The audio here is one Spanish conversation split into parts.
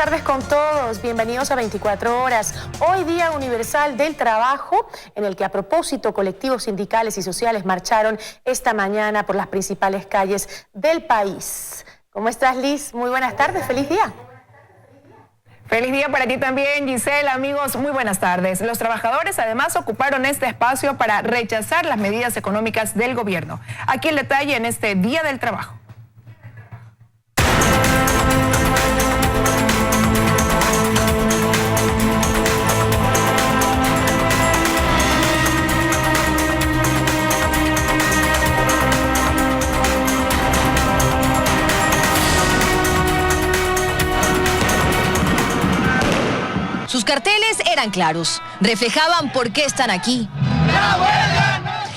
tardes con todos, bienvenidos a 24 horas. Hoy Día Universal del Trabajo, en el que a propósito colectivos sindicales y sociales marcharon esta mañana por las principales calles del país. ¿Cómo estás, Liz? Muy buenas tardes, feliz día. Feliz día para ti también, Giselle. Amigos, muy buenas tardes. Los trabajadores además ocuparon este espacio para rechazar las medidas económicas del gobierno. Aquí el detalle en este Día del Trabajo. Sus carteles eran claros, reflejaban por qué están aquí.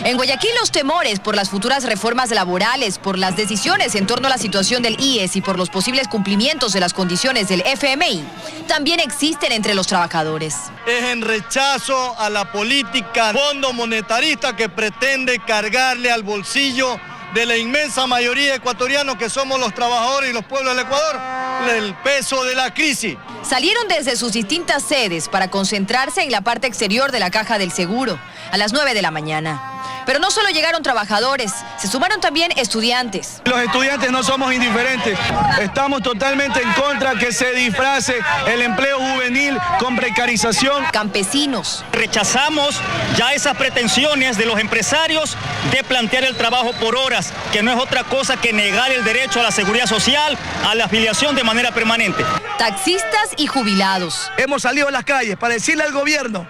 En Guayaquil los temores por las futuras reformas laborales, por las decisiones en torno a la situación del IES y por los posibles cumplimientos de las condiciones del FMI, también existen entre los trabajadores. Es en rechazo a la política fondo monetarista que pretende cargarle al bolsillo de la inmensa mayoría de ecuatorianos que somos los trabajadores y los pueblos del Ecuador, el peso de la crisis. Salieron desde sus distintas sedes para concentrarse en la parte exterior de la Caja del Seguro, a las 9 de la mañana. Pero no solo llegaron trabajadores, se sumaron también estudiantes. Los estudiantes no somos indiferentes, estamos totalmente en contra que se disfrace el empleo juvenil con precarización. Campesinos. Rechazamos ya esas pretensiones de los empresarios de plantear el trabajo por horas, que no es otra cosa que negar el derecho a la seguridad social, a la afiliación de manera permanente. Taxistas y jubilados. Hemos salido a las calles para decirle al gobierno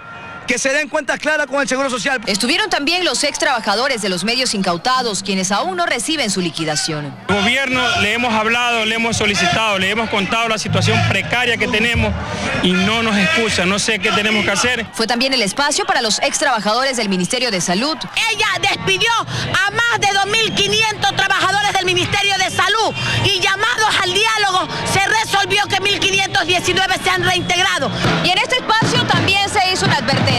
que se den cuentas claras con el Seguro Social. Estuvieron también los ex trabajadores de los medios incautados, quienes aún no reciben su liquidación. Al gobierno le hemos hablado, le hemos solicitado, le hemos contado la situación precaria que tenemos y no nos escucha, no sé qué tenemos que hacer. Fue también el espacio para los ex trabajadores del Ministerio de Salud. Ella despidió a más de 2.500 trabajadores del Ministerio de Salud y llamados al diálogo se resolvió que 1.519 se han reintegrado. Y en este espacio también se hizo una advertencia.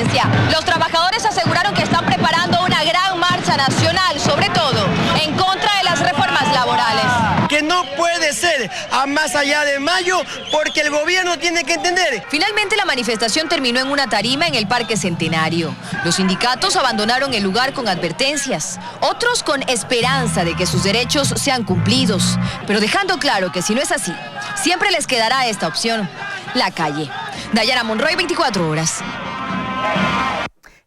Los trabajadores aseguraron que están preparando una gran marcha nacional, sobre todo en contra de las reformas laborales. Que no puede ser a más allá de mayo porque el gobierno tiene que entender. Finalmente la manifestación terminó en una tarima en el Parque Centenario. Los sindicatos abandonaron el lugar con advertencias, otros con esperanza de que sus derechos sean cumplidos, pero dejando claro que si no es así, siempre les quedará esta opción, la calle. Dayana Monroy, 24 horas.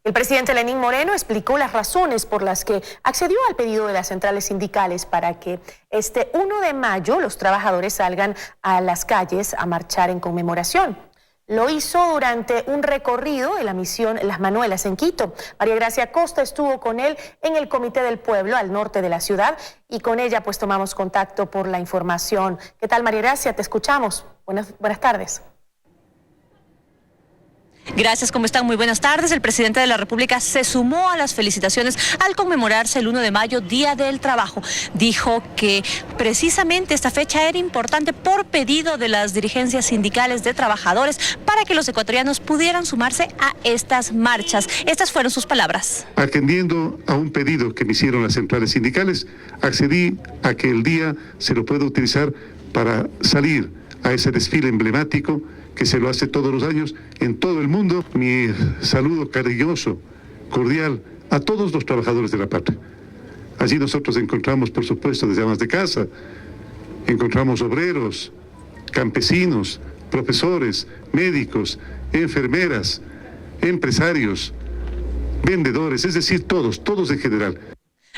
El presidente Lenín Moreno explicó las razones por las que accedió al pedido de las centrales sindicales para que este 1 de mayo los trabajadores salgan a las calles a marchar en conmemoración. Lo hizo durante un recorrido de la misión Las Manuelas en Quito. María Gracia Costa estuvo con él en el Comité del Pueblo al norte de la ciudad y con ella pues tomamos contacto por la información. ¿Qué tal, María Gracia? Te escuchamos. Buenas tardes. Gracias, ¿cómo están? Muy buenas tardes. El presidente de la República se sumó a las felicitaciones al conmemorarse el 1 de mayo, Día del Trabajo. Dijo que precisamente esta fecha era importante por pedido de las dirigencias sindicales de trabajadores para que los ecuatorianos pudieran sumarse a estas marchas. Estas fueron sus palabras. Atendiendo a un pedido que me hicieron las centrales sindicales, accedí a que el día se lo pueda utilizar para salir a ese desfile emblemático que se lo hace todos los años en todo el mundo. Mi saludo cariñoso, cordial, a todos los trabajadores de la patria. Allí nosotros encontramos, por supuesto, desde amas de casa, encontramos obreros, campesinos, profesores, médicos, enfermeras, empresarios, vendedores, es decir, todos en general.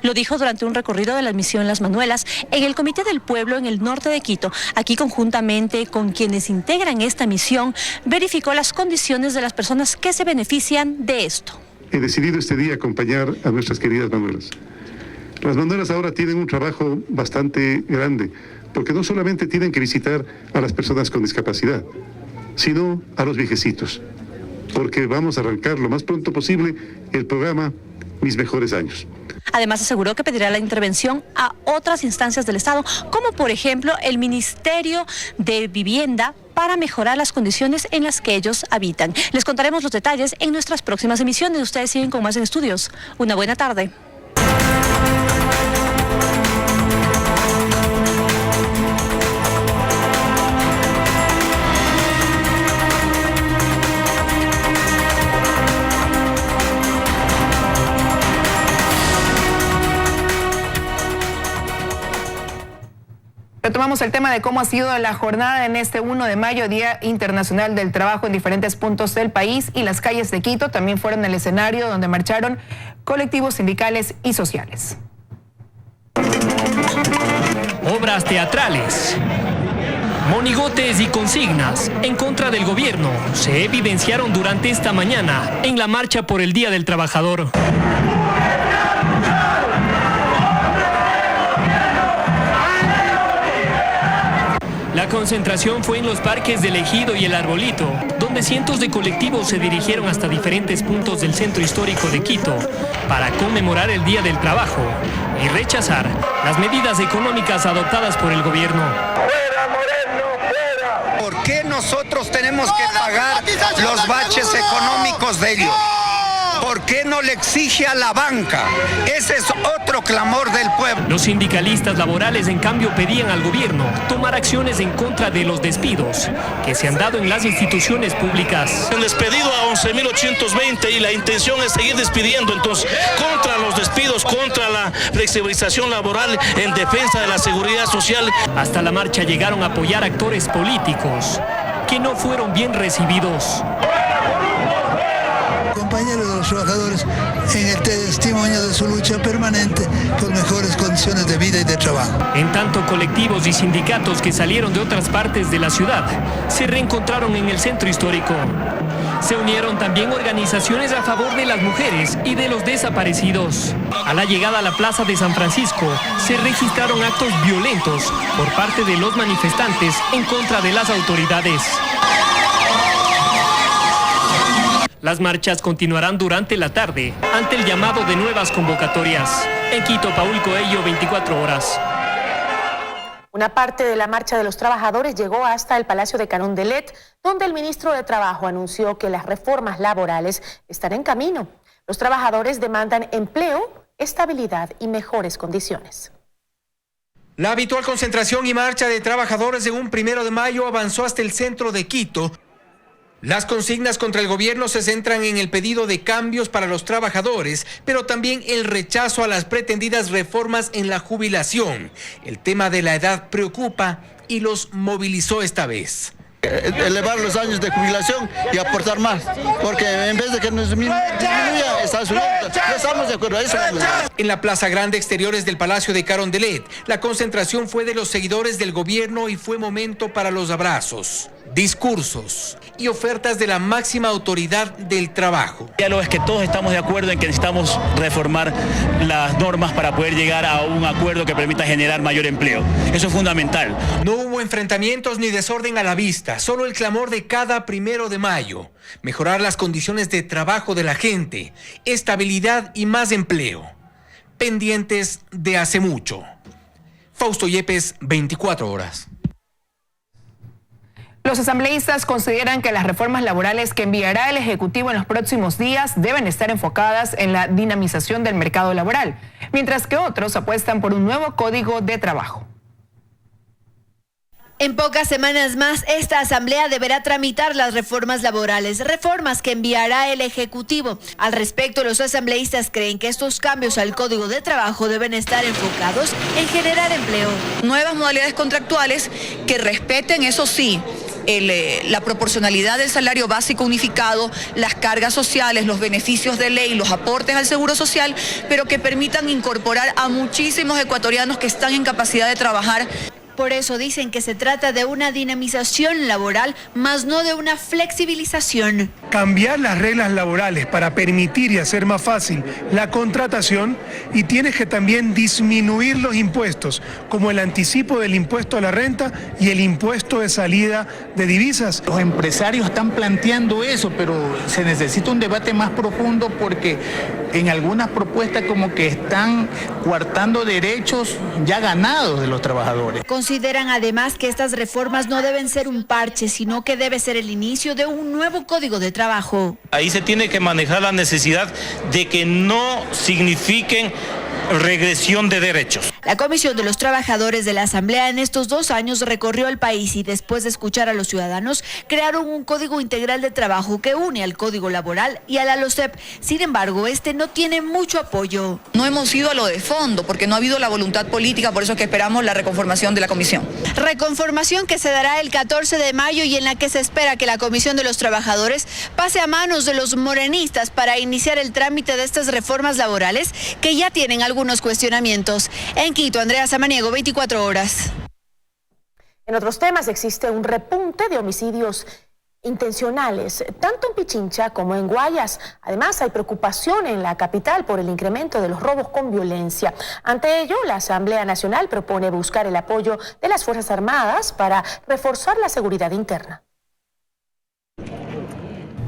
Lo dijo durante un recorrido de la misión Las Manuelas en el Comité del Pueblo en el norte de Quito. Aquí, conjuntamente con quienes integran esta misión, verificó las condiciones de las personas que se benefician de esto. He decidido este día acompañar a nuestras queridas Manuelas. Las Manuelas ahora tienen un trabajo bastante grande, porque no solamente tienen que visitar a las personas con discapacidad, sino a los viejecitos, porque vamos a arrancar lo más pronto posible el programa Mis Mejores Años. Además aseguró que pedirá la intervención a otras instancias del Estado, como por ejemplo el Ministerio de Vivienda, para mejorar las condiciones en las que ellos habitan. Les contaremos los detalles en nuestras próximas emisiones. Ustedes siguen con más en Estudios. Una buena tarde. Retomamos el tema de cómo ha sido la jornada en este 1 de mayo, Día Internacional del Trabajo, en diferentes puntos del país, y las calles de Quito también fueron el escenario donde marcharon colectivos sindicales y sociales. Obras teatrales, monigotes y consignas en contra del gobierno se evidenciaron durante esta mañana en la marcha por el Día del Trabajador. La concentración fue en los parques del Ejido y el Arbolito, donde cientos de colectivos se dirigieron hasta diferentes puntos del centro histórico de Quito para conmemorar el Día del Trabajo y rechazar las medidas económicas adoptadas por el gobierno. ¿Por qué nosotros tenemos que pagar los baches económicos de ellos? ¿Por qué no le exige a la banca? Ese es otro clamor del pueblo. Los sindicalistas laborales, en cambio, pedían al gobierno tomar acciones en contra de los despidos que se han dado en las instituciones públicas. Han despedido a 11.820 y la intención es seguir despidiendo. Entonces, contra los despidos, contra la flexibilización laboral, en defensa de la seguridad social. Hasta la marcha llegaron a apoyar actores políticos que no fueron bien recibidos. Compañeros de los trabajadores en el testimonio de su lucha permanente por mejores condiciones de vida y de trabajo. En tanto, colectivos y sindicatos que salieron de otras partes de la ciudad se reencontraron en el centro histórico. Se unieron también organizaciones a favor de las mujeres y de los desaparecidos. A la llegada a la Plaza de San Francisco se registraron actos violentos por parte de los manifestantes en contra de las autoridades. Las marchas continuarán durante la tarde ante el llamado de nuevas convocatorias. En Quito, Paul Coello, 24 horas. Una parte de la marcha de los trabajadores llegó hasta el Palacio de Carondelet, donde el ministro de Trabajo anunció que las reformas laborales están en camino. Los trabajadores demandan empleo, estabilidad y mejores condiciones. La habitual concentración y marcha de trabajadores de un 1 de mayo avanzó hasta el centro de Quito. Las consignas contra el gobierno se centran en el pedido de cambios para los trabajadores, pero también el rechazo a las pretendidas reformas en la jubilación. El tema de la edad preocupa y los movilizó esta vez. Elevar los años de jubilación y aportar más, porque en vez de que nos disminuya, está subiendo. No estamos de acuerdo a eso. En la Plaza Grande, exteriores del Palacio de Carondelet, la concentración fue de los seguidores del gobierno y fue momento para los abrazos, discursos y ofertas de la máxima autoridad del trabajo. Ya lo es que todos estamos de acuerdo en que necesitamos reformar las normas para poder llegar a un acuerdo que permita generar mayor empleo. Eso es fundamental. No hubo enfrentamientos ni desorden a la vista, solo el clamor de cada 1 de mayo. Mejorar las condiciones de trabajo de la gente, estabilidad y más empleo. Pendientes de hace mucho. Fausto Yepes, 24 horas. Los asambleístas consideran que las reformas laborales que enviará el Ejecutivo en los próximos días deben estar enfocadas en la dinamización del mercado laboral, mientras que otros apuestan por un nuevo código de trabajo. En pocas semanas más, esta asamblea deberá tramitar las reformas laborales, reformas que enviará el Ejecutivo. Al respecto, los asambleístas creen que estos cambios al Código de Trabajo deben estar enfocados en generar empleo. Nuevas modalidades contractuales que respeten, eso sí, la proporcionalidad del salario básico unificado, las cargas sociales, los beneficios de ley, los aportes al seguro social, pero que permitan incorporar a muchísimos ecuatorianos que están en capacidad de trabajar. Por eso dicen que se trata de una dinamización laboral, más no de una flexibilización. Cambiar las reglas laborales para permitir y hacer más fácil la contratación, y tienes que también disminuir los impuestos, como el anticipo del impuesto a la renta y el impuesto de salida de divisas. Los empresarios están planteando eso, pero se necesita un debate más profundo porque en algunas propuestas como que están coartando derechos ya ganados de los trabajadores. Consideran además que estas reformas no deben ser un parche, sino que debe ser el inicio de un nuevo código de trabajo. Ahí se tiene que manejar la necesidad de que no signifiquen regresión de derechos. La Comisión de los Trabajadores de la Asamblea en estos 2 años recorrió el país y después de escuchar a los ciudadanos, crearon un Código Integral de Trabajo que une al Código Laboral y a la LOCEP. Sin embargo, este no tiene mucho apoyo. No hemos ido a lo de fondo porque no ha habido la voluntad política, por eso es que esperamos la reconformación de la comisión. Reconformación que se dará el 14 de mayo y en la que se espera que la Comisión de los Trabajadores pase a manos de los morenistas para iniciar el trámite de estas reformas laborales que ya tienen algunos cuestionamientos. En Quito, Andrea Samaniego, 24 horas. En otros temas existe un repunte de homicidios intencionales, tanto en Pichincha como en Guayas. Además, hay preocupación en la capital por el incremento de los robos con violencia. Ante ello, la Asamblea Nacional propone buscar el apoyo de las Fuerzas Armadas para reforzar la seguridad interna.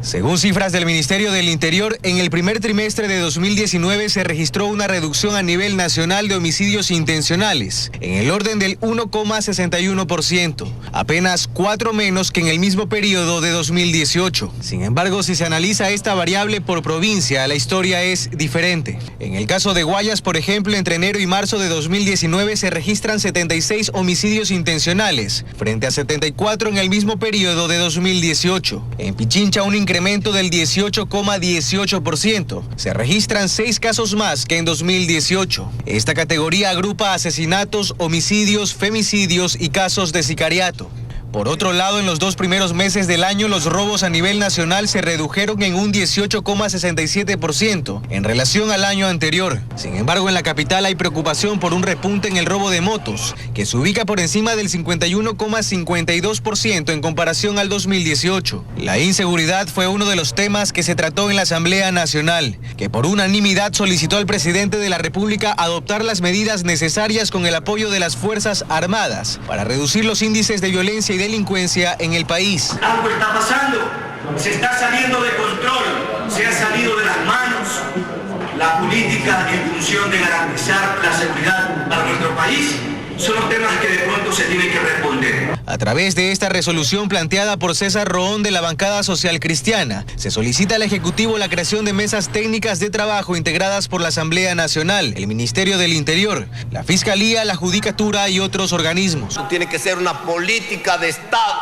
Según cifras del Ministerio del Interior, en el primer trimestre de 2019 se registró una reducción a nivel nacional de homicidios intencionales, en el orden del 1,61%, apenas 4 menos que en el mismo periodo de 2018. Sin embargo, si se analiza esta variable por provincia, la historia es diferente. En el caso de Guayas, por ejemplo, entre enero y marzo de 2019 se registran 76 homicidios intencionales, frente a 74 en el mismo periodo de 2018. En Pichincha, un incremento del 18,18%. Se registran 6 casos más que en 2018. Esta categoría agrupa asesinatos, homicidios, femicidios y casos de sicariato. Por otro lado, en los 2 primeros meses del año, los robos a nivel nacional se redujeron en un 18,67% en relación al año anterior. Sin embargo, en la capital hay preocupación por un repunte en el robo de motos, que se ubica por encima del 51,52% en comparación al 2018. La inseguridad fue uno de los temas que se trató en la Asamblea Nacional, que por unanimidad solicitó al presidente de la República adoptar las medidas necesarias con el apoyo de las Fuerzas Armadas para reducir los índices de violencia y delincuencia en el país. Algo está pasando, se está saliendo de control, se ha salido de las manos la política en función de garantizar la seguridad para nuestro país. Son los temas que de pronto se tienen que responder. A través de esta resolución planteada por César Roón de la bancada social cristiana, se solicita al Ejecutivo la creación de mesas técnicas de trabajo integradas por la Asamblea Nacional, el Ministerio del Interior, la Fiscalía, la Judicatura y otros organismos. Tiene que ser una política de Estado,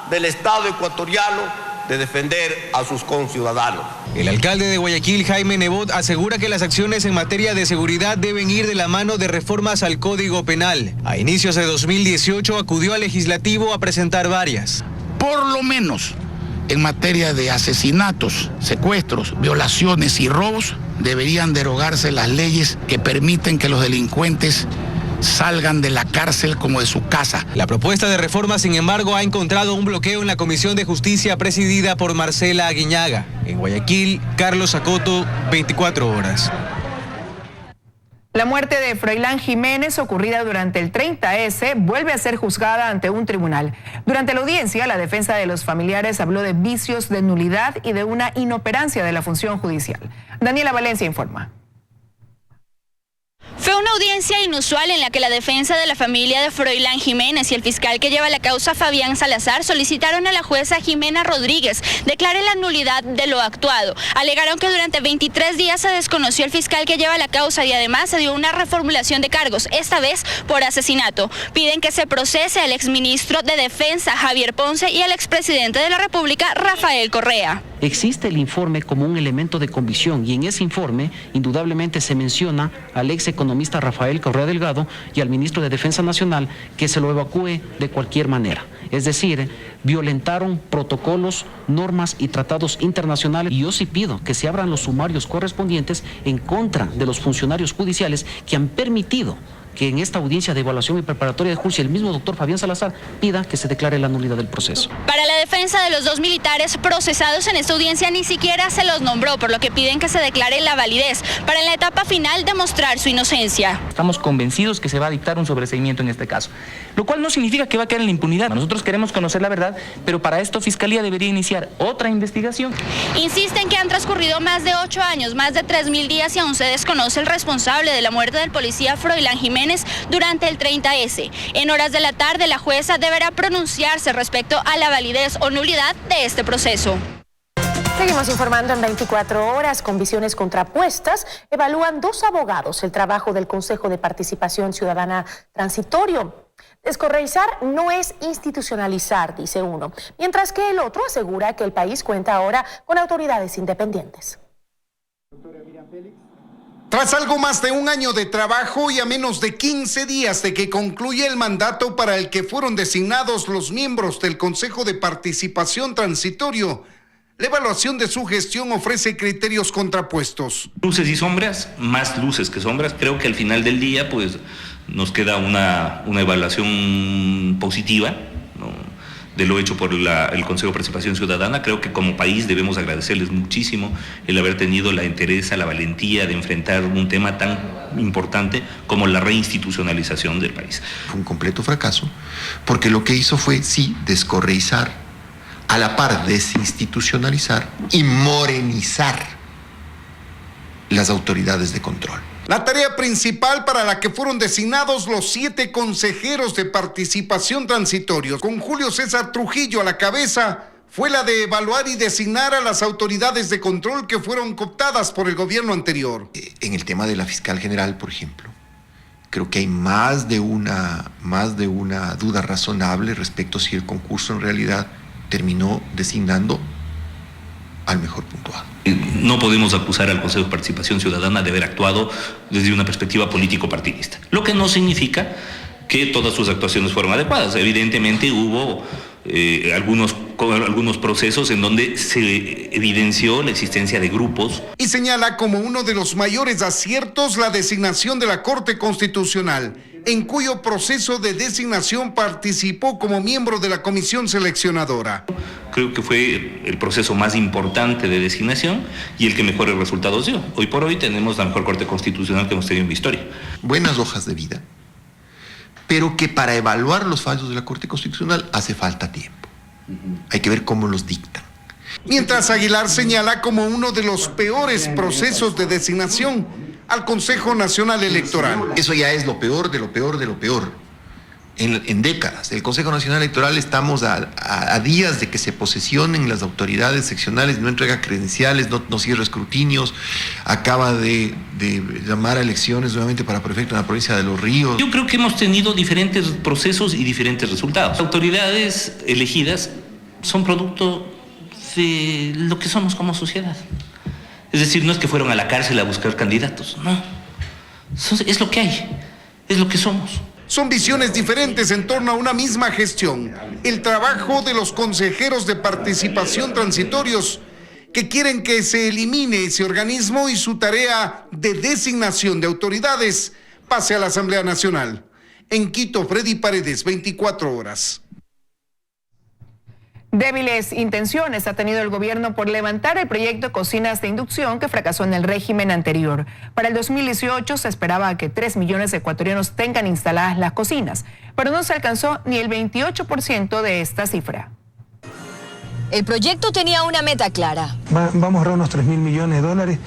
del Estado ecuatoriano, de defender a sus conciudadanos. El alcalde de Guayaquil, Jaime Nebot, asegura que las acciones en materia de seguridad deben ir de la mano de reformas al Código Penal. A inicios de 2018 acudió al Legislativo a presentar varias. Por lo menos en materia de asesinatos, secuestros, violaciones y robos, deberían derogarse las leyes que permiten que los delincuentes salgan de la cárcel como de su casa. La propuesta de reforma, sin embargo, ha encontrado un bloqueo en la Comisión de Justicia presidida por Marcela Aguiñaga. En Guayaquil, Carlos Acoto, 24 horas. La muerte de Froilán Jiménez, ocurrida durante el 30S, vuelve a ser juzgada ante un tribunal. Durante la audiencia, la defensa de los familiares habló de vicios de nulidad y de una inoperancia de la función judicial. Daniela Valencia informa. Fue una audiencia inusual en la que la defensa de la familia de Froilán Jiménez y el fiscal que lleva la causa, Fabián Salazar, solicitaron a la jueza Jimena Rodríguez declare la nulidad de lo actuado. Alegaron que durante 23 días se desconoció el fiscal que lleva la causa y además se dio una reformulación de cargos, esta vez por asesinato. Piden que se procese al exministro de Defensa, Javier Ponce, y al expresidente de la República, Rafael Correa. Existe el informe como un elemento de convicción y en ese informe indudablemente se menciona al ex economista Rafael Correa Delgado y al ministro de Defensa Nacional que se lo evacúe de cualquier manera. Es decir, violentaron protocolos, normas y tratados internacionales y yo sí pido que se abran los sumarios correspondientes en contra de los funcionarios judiciales que han permitido que en esta audiencia de evaluación y preparatoria de juicio el mismo doctor Fabián Salazar pida que se declare la nulidad del proceso. Para la defensa de los 2 militares procesados en esta audiencia ni siquiera se los nombró, por lo que piden que se declare la validez para en la etapa final demostrar su inocencia. Estamos convencidos que se va a dictar un sobreseimiento en este caso, lo cual no significa que va a quedar en la impunidad. Nosotros queremos conocer la verdad, pero para esto Fiscalía debería iniciar otra investigación. Insisten que han transcurrido más de 8 años, más de 3.000 días y aún se desconoce el responsable de la muerte del policía Froilán Jiménez durante el 30S. En horas de la tarde, la jueza deberá pronunciarse respecto a la validez o nulidad de este proceso. Seguimos informando en 24 horas con visiones contrapuestas. Evalúan 2 abogados el trabajo del Consejo de Participación Ciudadana Transitorio. Descorreizar no es institucionalizar, dice uno, mientras que el otro asegura que el país cuenta ahora con autoridades independientes. Tras algo más de un año de trabajo y a menos de 15 días de que concluya el mandato para el que fueron designados los miembros del Consejo de Participación Transitorio, la evaluación de su gestión ofrece criterios contrapuestos. Luces y sombras, más luces que sombras. Creo que al final del día pues nos queda una evaluación positiva, ¿no?, de lo hecho por el Consejo de Participación Ciudadana. Creo que como país debemos agradecerles muchísimo el haber tenido la entereza, la valentía de enfrentar un tema tan importante como la reinstitucionalización del país. Fue un completo fracaso, porque lo que hizo fue, sí, descorreizar, a la par desinstitucionalizar y morenizar las autoridades de control. La tarea principal para la que fueron designados los 7 consejeros de participación transitorios, con Julio César Trujillo a la cabeza, fue la de evaluar y designar a las autoridades de control que fueron cooptadas por el gobierno anterior. En el tema de la fiscal general, por ejemplo, creo que hay más de una duda razonable respecto a si el concurso en realidad terminó designando al mejor puntuado. No podemos acusar al Consejo de Participación Ciudadana de haber actuado desde una perspectiva político-partidista, lo que no significa que todas sus actuaciones fueron adecuadas. Evidentemente hubo algunos procesos en donde se evidenció la existencia de grupos. Y señala como uno de los mayores aciertos la designación de la Corte Constitucional, en cuyo proceso de designación participó como miembro de la comisión seleccionadora. Creo que fue el proceso más importante de designación y el que mejores resultados dio. Hoy por hoy tenemos la mejor Corte Constitucional que hemos tenido en la historia. Buenas hojas de vida, pero que para evaluar los fallos de la Corte Constitucional hace falta tiempo. Hay que ver cómo los dictan. Mientras Aguilar señala como uno de los peores procesos de designación al Consejo Nacional Electoral. Eso ya es lo peor de lo peor de lo peor. En décadas. El Consejo Nacional Electoral estamos a días de que se posesionen las autoridades seccionales, no entrega credenciales, no cierra escrutinios, acaba de llamar a elecciones nuevamente para prefecto en la provincia de Los Ríos. Yo creo que hemos tenido diferentes procesos y diferentes resultados. Las autoridades elegidas son producto de lo que somos como sociedad. Es decir, no es que fueron a la cárcel a buscar candidatos, no. Es lo que hay, es lo que somos. Son visiones diferentes en torno a una misma gestión. El trabajo de los consejeros de participación transitorios que quieren que se elimine ese organismo y su tarea de designación de autoridades pase a la Asamblea Nacional. En Quito, Freddy Paredes, 24 horas. Débiles intenciones ha tenido el gobierno por levantar el proyecto de cocinas de inducción que fracasó en el régimen anterior. Para el 2018 se esperaba que 3 millones de ecuatorianos tengan instaladas las cocinas, pero no se alcanzó ni el 28% de esta cifra. El proyecto tenía una meta clara. Vamos a ahorrar unos 3.000 millones de dólares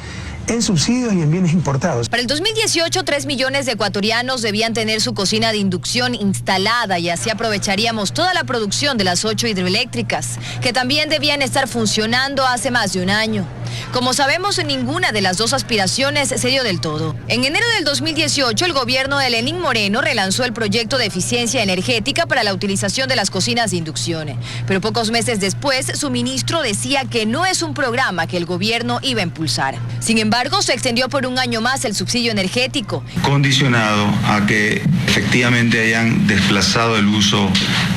en subsidios y en bienes importados. Para el 2018, 3 millones de ecuatorianos debían tener su cocina de inducción instalada y así aprovecharíamos toda la producción de las 8 hidroeléctricas, que también debían estar funcionando hace más de un año. Como sabemos, ninguna de las dos aspiraciones se dio del todo. En enero del 2018, el gobierno de Lenín Moreno relanzó el proyecto de eficiencia energética para la utilización de las cocinas de inducción. Pero pocos meses después, su ministro decía que no es un programa que el gobierno iba a impulsar. Sin embargo, se extendió por un año más el subsidio energético. Condicionado a que efectivamente hayan desplazado el uso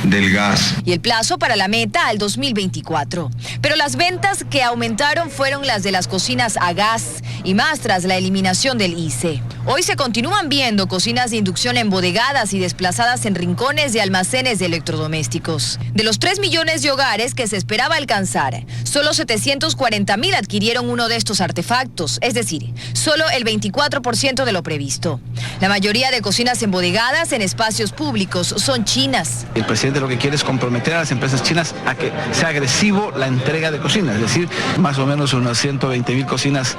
del gas. Y el plazo para la meta al 2024. Pero las ventas que aumentaron fueron las de las cocinas a gas y más tras la eliminación del ICE. Hoy se continúan viendo cocinas de inducción embodegadas y desplazadas en rincones de almacenes de electrodomésticos. De los 3 millones de hogares que se esperaba alcanzar, solo 740.000 adquirieron uno de estos artefactos, es decir, solo el 24% de lo previsto. La mayoría de cocinas embodegadas en espacios públicos son chinas. El presidente lo que quiere es comprometer a las empresas chinas a que sea agresivo la entrega de cocinas, es decir, más o menos unas 120.000 cocinas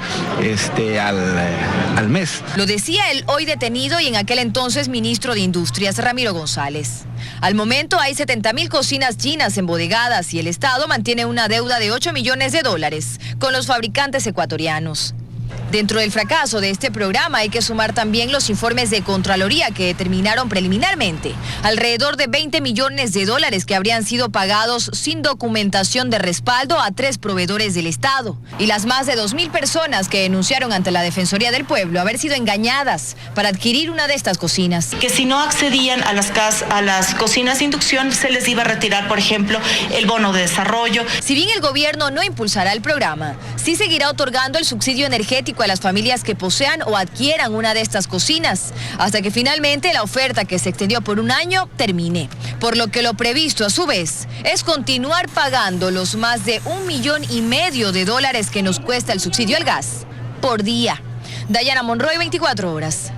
al mes. Lo decía el hoy detenido y en aquel entonces ministro de Industrias, Ramiro González. Al momento hay 70.000 cocinas chinas embodegadas y el Estado mantiene una deuda de $8 millones con los fabricantes ecuatorianos. Dentro del fracaso de este programa hay que sumar también los informes de Contraloría que determinaron preliminarmente alrededor de $20 millones que habrían sido pagados sin documentación de respaldo a 3 proveedores del Estado y las más de 2.000 personas que denunciaron ante la Defensoría del Pueblo haber sido engañadas para adquirir una de estas cocinas. Que si no accedían a las cocinas de inducción se les iba a retirar, por ejemplo, el bono de desarrollo. Si bien el gobierno no impulsará el programa, sí seguirá otorgando el subsidio energético a las familias que posean o adquieran una de estas cocinas, hasta que finalmente la oferta que se extendió por un año termine. Por lo que lo previsto a su vez es continuar pagando los más de $1,5 millones que nos cuesta el subsidio al gas por día. Dayana Monroy, 24 horas.